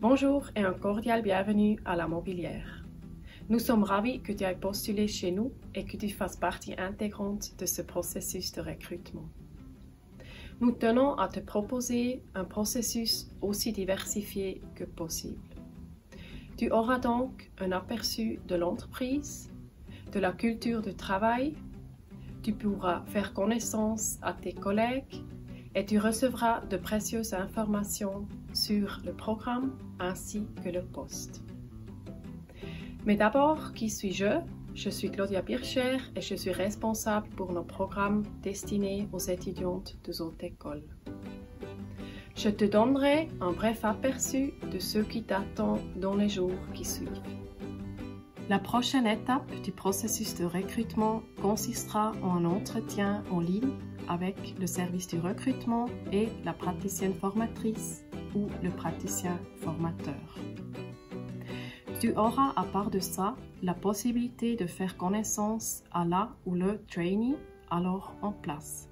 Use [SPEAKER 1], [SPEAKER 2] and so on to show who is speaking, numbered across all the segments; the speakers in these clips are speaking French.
[SPEAKER 1] Bonjour et un cordial bienvenue à La Mobilière. Nous sommes ravis que tu aies postulé chez nous et que tu fasses partie intégrante de ce processus de recrutement. Nous tenons à te proposer un processus aussi diversifié que possible. Tu auras donc un aperçu de l'entreprise, de la culture de travail, tu pourras faire connaissance à tes collègues et tu recevras de précieuses informations sur le programme ainsi que le poste. Mais d'abord, qui suis-je? Je suis Claudia Bircher et je suis responsable pour nos programmes destinés aux étudiantes de haute école. Je te donnerai un bref aperçu de ce qui t'attend dans les jours qui suivent. La prochaine étape du processus de recrutement consistera en un entretien en ligne avec le service du recrutement et la praticienne formatrice ou le praticien formateur. Tu auras à part de ça la possibilité de faire connaissance à la ou le trainee alors en place.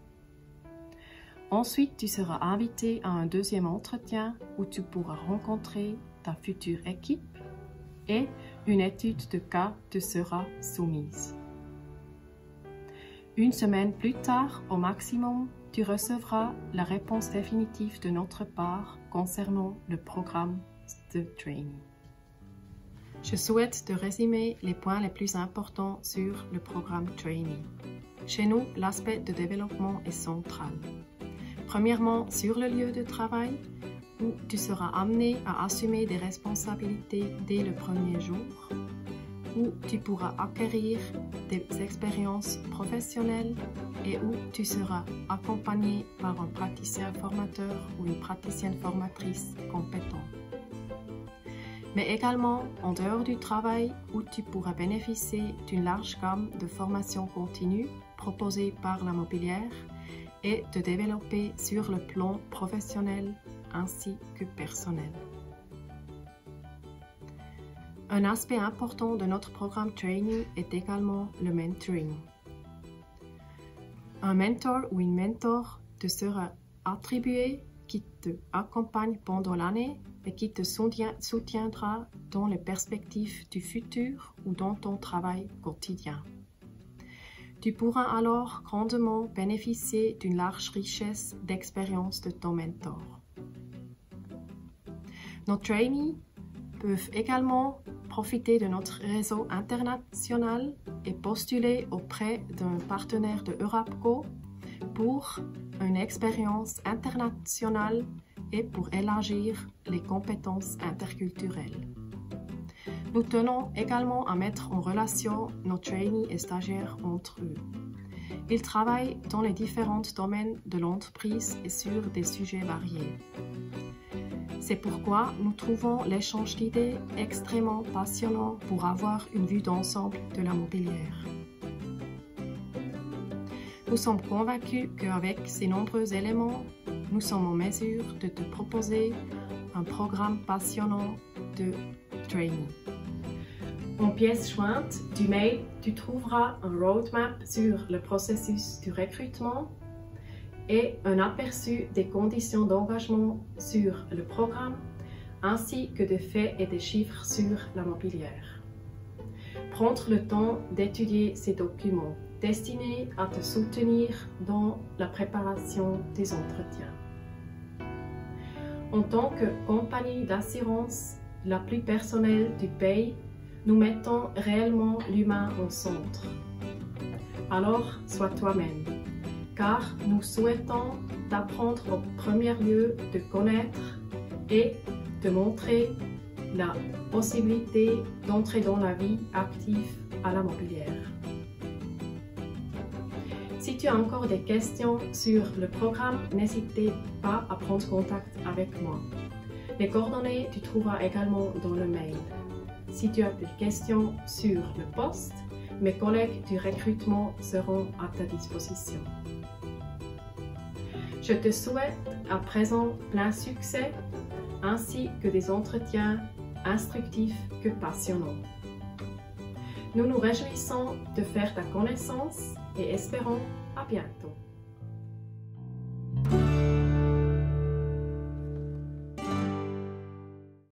[SPEAKER 1] Ensuite, tu seras invité à un deuxième entretien où tu pourras rencontrer ta future équipe et une étude de cas te sera soumise. Une semaine plus tard, au maximum, tu recevras la réponse définitive de notre part concernant le programme de training. Je souhaite te résumer les points les plus importants sur le programme training. Chez nous, l'aspect de développement est central. Premièrement, sur le lieu de travail, où tu seras amené à assumer des responsabilités dès le premier jour, où tu pourras acquérir des expériences professionnelles et où tu seras accompagné par un praticien formateur ou une praticienne formatrice compétent. Mais également en dehors du travail où tu pourras bénéficier d'une large gamme de formations continues proposées par la Mobilière et te développer sur le plan professionnel ainsi que personnel. Un aspect important de notre programme training est également le mentoring. Un mentor ou une mentor te sera attribué qui te accompagne pendant l'année et qui te soutiendra dans les perspectives du futur ou dans ton travail quotidien. Tu pourras alors grandement bénéficier d'une large richesse d'expérience de ton mentor. Nos trainees peuvent également profiter de notre réseau international et postuler auprès d'un partenaire de Eurapco pour une expérience internationale et pour élargir les compétences interculturelles. Nous tenons également à mettre en relation nos trainees et stagiaires entre eux. Ils travaillent dans les différents domaines de l'entreprise et sur des sujets variés. C'est pourquoi nous trouvons l'échange d'idées extrêmement passionnant pour avoir une vue d'ensemble de la Mobilière. Nous sommes convaincus qu'avec ces nombreux éléments, nous sommes en mesure de te proposer un programme passionnant de training. En pièce jointe du mail, tu trouveras un roadmap sur le processus du recrutement et un aperçu des conditions d'engagement sur le programme, ainsi que des faits et des chiffres sur la Mobilière. Prendre le temps d'étudier ces documents destinés à te soutenir dans la préparation des entretiens. En tant que compagnie d'assurance la plus personnelle du pays, nous mettons réellement l'humain au centre. Alors, sois toi-même, car nous souhaitons t'apprendre au premier lieu de connaître et de montrer la possibilité d'entrer dans la vie active à la Mobilière. Si tu as encore des questions sur le programme, n'hésite pas à prendre contact avec moi. Les coordonnées tu trouveras également dans le mail. Si tu as des questions sur le poste, mes collègues du recrutement seront à ta disposition. Je te souhaite à présent plein succès ainsi que des entretiens instructifs que passionnants. Nous nous réjouissons de faire ta connaissance et espérons à bientôt.